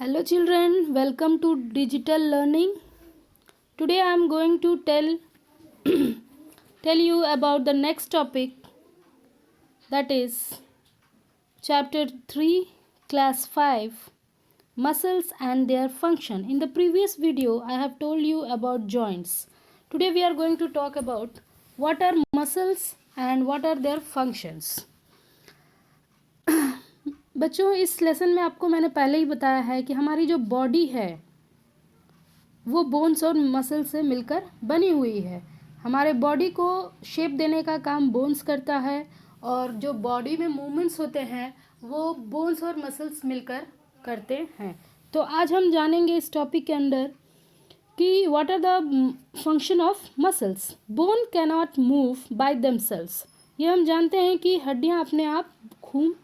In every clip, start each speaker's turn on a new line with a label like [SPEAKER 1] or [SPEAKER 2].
[SPEAKER 1] Hello children, welcome to digital learning. Today I am going to tell you about the next topic, that is chapter 3 class 5 muscles and their function. In the previous video I have told you about joints. Today we are going to talk about what are muscles and what are their functions. बच्चों, इस lesson में आपको मैंने पहले ही बताया है कि हमारी जो बॉडी है वो बोन्स और मसल से मिलकर बनी हुई है। हमारे बॉडी को शेप देने का काम बोन्स करता है और जो बॉडी में मूवमेंट्स होते हैं वो बोन्स और मसल्स मिलकर करते हैं। तो आज हम जानेंगे इस टॉपिक के अंदर कि what are the function of muscles. Bone cannot move by themselves. ये हम जानते हैं कि हड्डियाँ अपने आप खून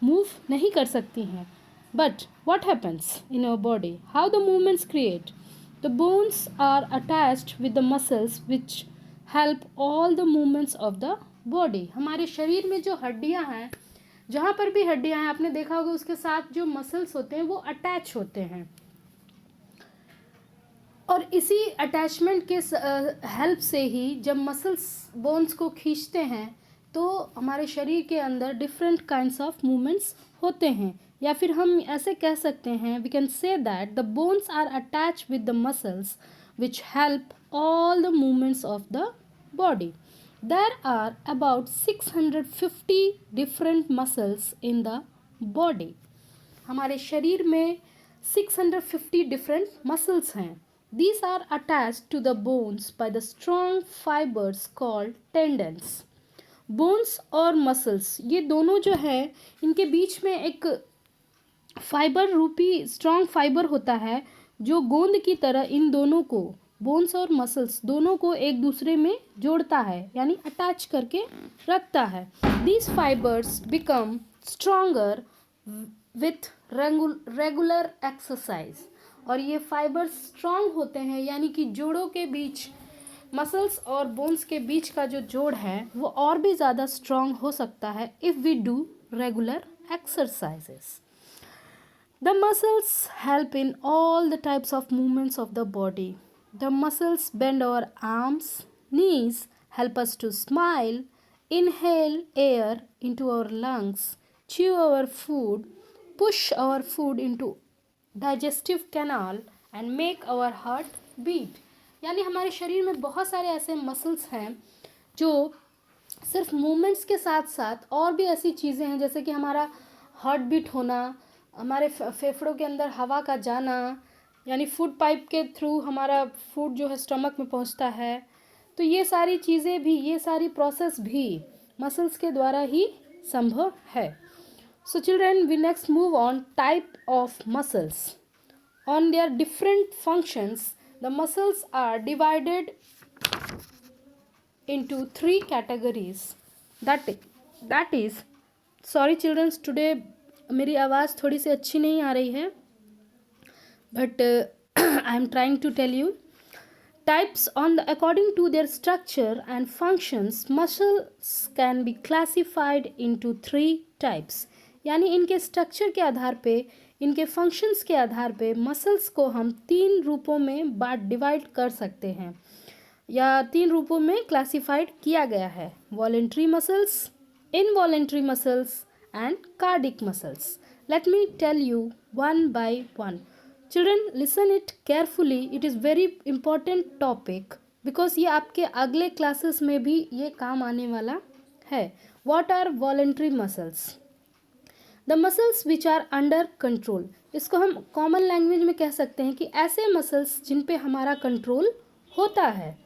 [SPEAKER 1] मूव नहीं कर सकती हैं। But what happens in our body? How the movements create? The bones are attached with the muscles which help all the movements of the body. हमारे शरीर में जो हड्डियां हैं, जहाँ पर भी हड्डियां हैं आपने देखा होगा उसके साथ जो मसल्स होते हैं वो अटैच होते हैं और इसी अटैचमेंट के हेल्प से ही जब मसल्स बोन्स को खींचते हैं तो हमारे शरीर के अंदर डिफरेंट काइंड्स ऑफ मूवमेंट्स होते हैं। या फिर हम ऐसे कह सकते हैं, we can say that the bones are attach with the muscles which help all the movements of the body. There are about 650 different muscles in the body. हमारे शरीर में 650 डिफरेंट मसल्स हैं। These are attached to the bones by the strong fibers called tendons. Bones और muscles ये दोनों जो है इनके बीच में एक फाइबर रूपी स्ट्रॉन्ग फाइबर होता है जो गोंद की तरह इन दोनों को, बोन्स और मसल्स दोनों को एक दूसरे में जोड़ता है, यानी अटैच करके रखता है। These fibres become stronger with regular exercise. और ये फाइबर्स स्ट्रॉन्ग होते हैं, यानी कि जोड़ों के बीच, मसल्स और बोन्स के बीच का जो जोड़ है वो और भी ज़्यादा स्ट्रॉन्ग हो सकता है if we do regular exercises. The muscles help in all the types of movements of the body. The muscles bend our arms, knees, help us to smile, inhale air into our lungs, chew our food, push our food into digestive canal and make our heart beat। यानी हमारे शरीर में बहुत सारे ऐसे muscles हैं जो सिर्फ मूवमेंट्स के साथ साथ और भी ऐसी चीज़ें हैं, जैसे कि हमारा हार्ट बीट होना, हमारे फेफड़ों के अंदर हवा का जाना, यानी फूड पाइप के थ्रू हमारा फूड जो है स्टमक में पहुंचता है। तो ये सारी चीज़ें भी, ये सारी प्रोसेस भी मसल्स के द्वारा ही संभव है। So children, we next move on type of muscles. On their different functions, the muscles are divided into 3 categories. That is, sorry children, today मेरी आवाज़ थोड़ी सी अच्छी नहीं आ रही है, but I am trying to tell you. Types according to their structure and functions, muscles can be classified into 3 types. यानी इनके structure के आधार पे, इनके फंक्शंस के आधार पे मसल्स को हम 3 रूपों में डिवाइड कर सकते हैं या 3 रूपों में क्लासिफाइड किया गया है। Voluntary muscles, involuntary muscles and cardiac muscles. Let me tell you one by one. Children, listen it carefully, it is very important topic because ये आपके अगले क्लासेस में भी ये काम आने वाला है। What are voluntary muscles? The muscles which are under control. इसको हम कॉमन लैंग्वेज में कह सकते हैं कि ऐसे मसल्स जिन पे हमारा कंट्रोल होता है।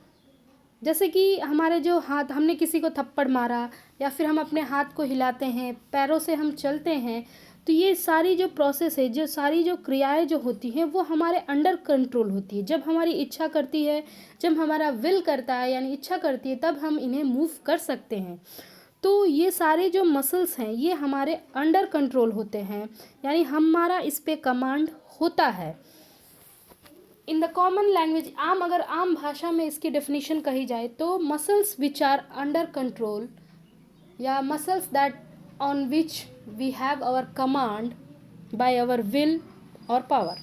[SPEAKER 1] जैसे कि हमारे जो हाथ, हमने किसी को थप्पड़ मारा या फिर हम अपने हाथ को हिलाते हैं, पैरों से हम चलते हैं, तो ये सारी जो प्रोसेस है, जो सारी जो क्रियाएं जो होती हैं वो हमारे अंडर कंट्रोल होती है। जब हमारी इच्छा करती है, जब हमारा विल करता है यानी इच्छा करती है, तब हम इन्हें मूव कर सकते हैं। तो ये सारे जो मसल्स हैं ये हमारे अंडर कंट्रोल होते हैं, यानी हमारा इस पे कमांड होता है। इन द कॉमन लैंग्वेज, अगर आम भाषा में इसकी डेफिनेशन कही जाए तो muscles which are under control या muscles that on which we have our command by our will or power.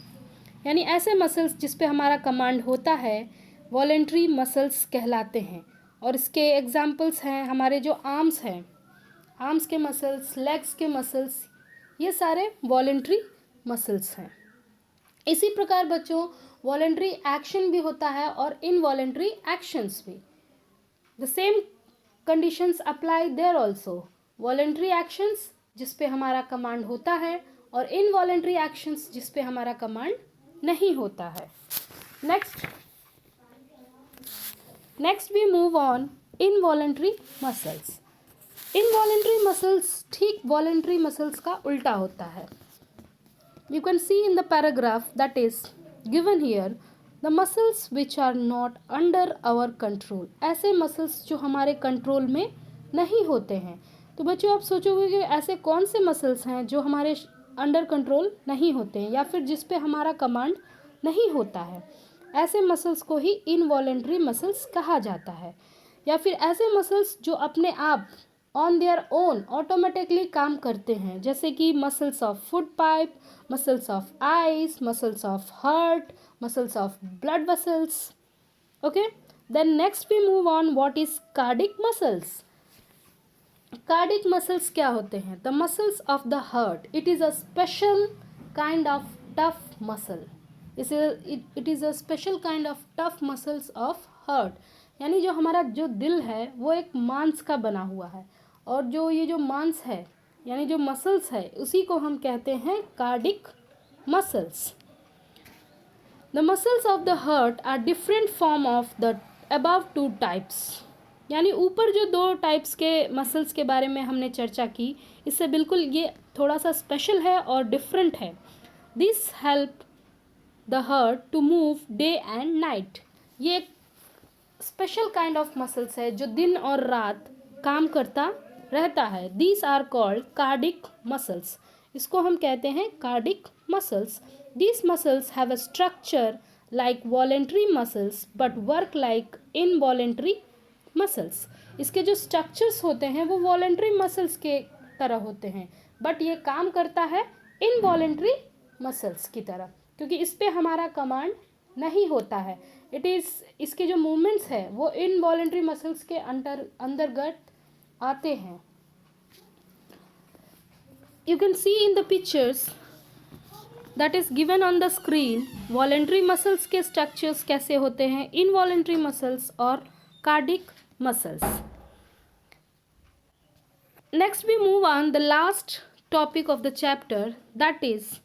[SPEAKER 1] यानी ऐसे मसल्स जिस पे हमारा कमांड होता है वॉलेंट्री मसल्स कहलाते हैं। और इसके एग्जांपल्स हैं हमारे जो आर्म्स हैं, आर्म्स के मसल्स, लेग्स के मसल्स, ये सारे वॉलेंट्री मसल्स हैं। इसी प्रकार बच्चों वॉलेंट्री एक्शन भी होता है और इनवॉलेंट्री एक्शंस भी। The same conditions apply there also. Voluntary actions जिस पे हमारा कमांड होता है और इनवॉलेंट्री एक्शंस जिस पे हमारा कमांड नहीं होता है। Next we move on involuntary muscles. Involuntary muscles ठीक वॉलेंट्री मसल्स का उल्टा होता है। You can see in the paragraph that is given here the muscles which are not under our control। ऐसे मसल्स जो हमारे कंट्रोल में नहीं होते हैं। तो बच्चों आप सोचोगे कि ऐसे कौन से मसल्स हैं जो हमारे अंडर कंट्रोल नहीं होते हैं या फिर जिस पे हमारा कमांड नहीं होता है। ऐसे मसल्स को ही इनवॉलेंट्री मसल्स कहा जाता है। या फिर ऐसे मसल्स जो अपने आप ऑन देयर ओन ऑटोमेटिकली काम करते हैं, जैसे कि muscles of food pipe, muscles of eyes, muscles of heart, muscles of blood vessels. Okay, then next we move on what is cardiac muscles. Cardiac muscles क्या होते हैं? The muscles of the heart, it is a special kind of tough muscle. It is a special kind of tough muscles of heart. यानी जो हमारा जो दिल है वो एक मांस का बना हुआ है और जो ये जो मांस है यानी जो मसल्स है उसी को हम कहते हैं cardiac muscles. The muscles of the heart are different form of the above two types. यानी ऊपर जो दो टाइप्स के मसल्स के बारे में हमने चर्चा की, इससे बिल्कुल ये थोड़ा सा स्पेशल है और डिफरेंट है। This help the heart to move day and night. ये एक स्पेशल काइंड ऑफ मसल्स है जो दिन और रात काम करता रहता है। These are called cardiac muscles. इसको हम कहते हैं cardiac muscles. These muscles have a structure like voluntary muscles but work like involuntary muscles. इसके जो स्ट्रक्चर्स होते हैं वो वॉलेंट्री मसल्स के तरह होते हैं बट ये काम करता है इनवॉलेंट्री मसल्स की तरह, क्योंकि इस पे हमारा कमांड नहीं होता है। इसके जो मूवमेंट्स है वो इनवॉलेंट्री मसल्स के अंतर्गत आते हैं। You can see in the pictures that is given on the screen voluntary muscles के स्ट्रक्चर्स कैसे होते हैं, इनवॉलेंट्री मसल्स और cardiac muscles. Next we move on the last topic of the chapter that is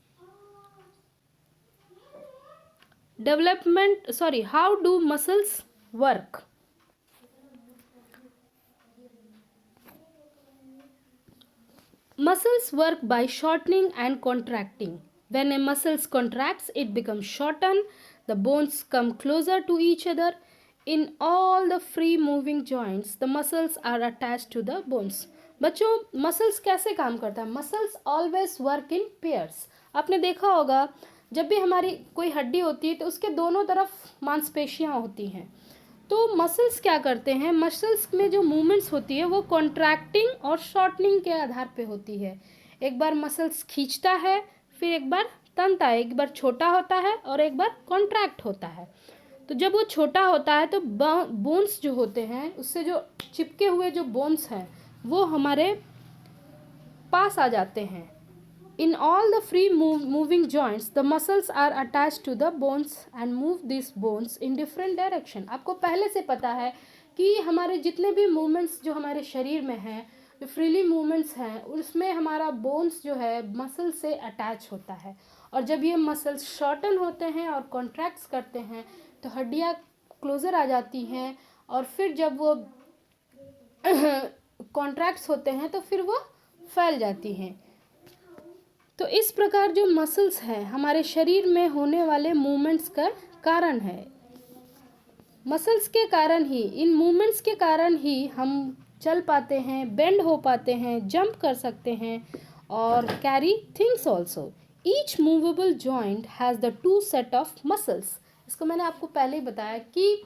[SPEAKER 1] how do muscles work? Muscles work by shortening and contracting. When a muscle contracts, it becomes shortened. The bones come closer to each other. In all the free moving joints, the muscles are attached to the bones. बच्चों muscles कैसे काम करता है? Muscles always work in pairs. आपने देखा होगा जब भी हमारी कोई हड्डी होती है तो उसके दोनों तरफ मांसपेशियां होती हैं। तो मसल्स क्या करते हैं? मसल्स में जो मूवमेंट्स होती है वो कॉन्ट्रैक्टिंग और शॉर्टनिंग के आधार पे होती है। एक बार मसल्स खींचता है, फिर एक बार तनता है, एक बार छोटा होता है और एक बार कॉन्ट्रैक्ट होता है। तो जब वो छोटा होता है तो बोन्स जो होते हैं उससे जो चिपके हुए जो बोन्स हैं वो हमारे पास आ जाते हैं। In all the free moving joints, the muscles are attached to the bones and move these bones in different direction. आपको पहले से पता है कि हमारे जितने भी मूवमेंट्स जो हमारे शरीर में हैं, जो फ्रीली मूवमेंट्स हैं, उसमें हमारा बोन्स जो है मसल से अटैच होता है। और जब ये मसल्स शॉर्टन होते हैं और कॉन्ट्रैक्ट्स करते हैं तो हड्डियाँ क्लोज़र आ जाती हैं और फिर जब वो कॉन्ट्रैक्ट्स होते हैं तो फिर वो फैल जाती हैं। तो इस प्रकार जो मसल्स हैं हमारे शरीर में होने वाले मूवमेंट्स का कारण है। मसल्स के कारण ही, इन मूवमेंट्स के कारण ही हम चल पाते हैं, बेंड हो पाते हैं, जंप कर सकते हैं और carry things also. Each movable joint has the two set of muscles. इसको मैंने आपको पहले ही बताया कि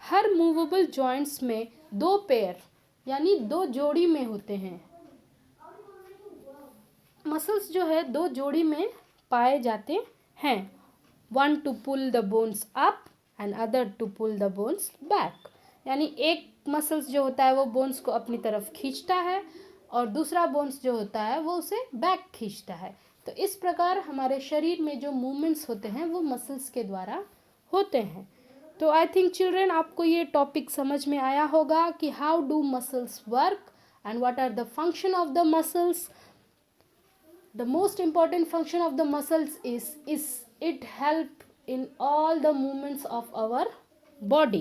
[SPEAKER 1] हर मूवेबल जॉइंट्स में दो पेयर यानी दो जोड़ी में होते हैं। मसल्स जो है दो जोड़ी में पाए जाते हैं, one to pull the bones up and other to pull the bones back. यानी एक मसल्स जो होता है वो बोन्स को अपनी तरफ खींचता है और दूसरा बोन्स जो होता है वो उसे बैक खींचता है। तो इस प्रकार हमारे शरीर में जो मूवमेंट्स होते हैं वो मसल्स के द्वारा होते हैं। तो आई थिंक चिल्ड्रेन आपको ये टॉपिक समझ में आया होगा कि how do muscles work and what are the function of the muscles. The most important function of the muscles is it help in all the movements of our body.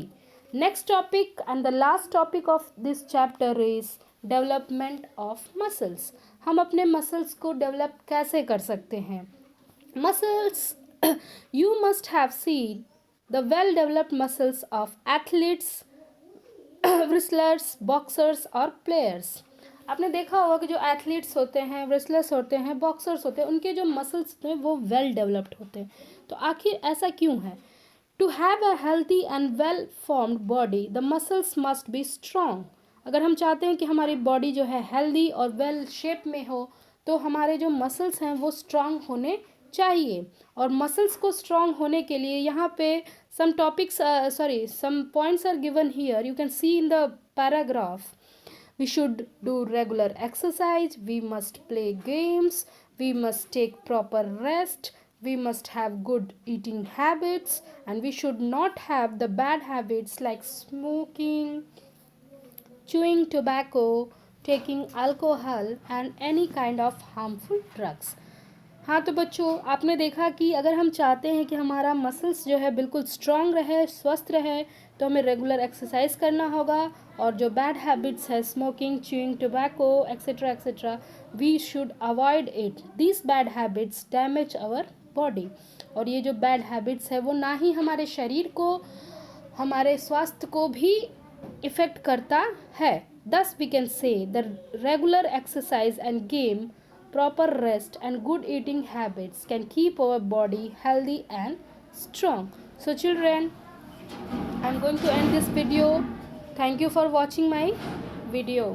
[SPEAKER 1] Next topic and the last topic of this chapter is development of muscles. हम अपने muscles को develop कैसे कर सकते हैं? Muscles you must have seen the well developed muscles of athletes, wrestlers, boxers और players. आपने देखा होगा कि जो एथलीट्स होते हैं, रेसलर्स होते हैं, बॉक्सर्स होते हैं, उनके जो मसल्स होते हैं वो वेल डेवलप्ड होते हैं। तो आखिर ऐसा क्यों है? To have a healthy and well formed body the muscles must be strong. अगर हम चाहते हैं कि हमारी बॉडी जो है हेल्दी और वेल शेप में हो तो हमारे जो मसल्स हैं वो स्ट्रॉन्ग होने चाहिए। और मसल्स को स्ट्रॉन्ग होने के लिए यहाँ पे some points are given here, you can see in the paragraph. We should do regular exercise, we must play games, we must take proper rest, we must have good eating habits, and we should not have the bad habits like smoking, chewing tobacco, taking alcohol and any kind of harmful drugs. हाँ तो बच्चों आपने देखा कि अगर हम चाहते हैं कि हमारा मसल्स जो है बिल्कुल स्ट्रॉन्ग रहे, स्वस्थ रहे, तो हमें रेगुलर एक्सरसाइज करना होगा और जो बैड हैबिट्स है smoking, chewing tobacco etcetera etcetera, we should avoid it. This bad habits damage our body. और ये जो बैड हैबिट्स है वो ना ही हमारे शरीर को, हमारे स्वास्थ्य को भी इफ़ेक्ट करता है। Thus we can say the regular exercise and game, proper rest and good eating habits can keep our body healthy and strong. So children, I'm going to end this video. Thank you for watching my video.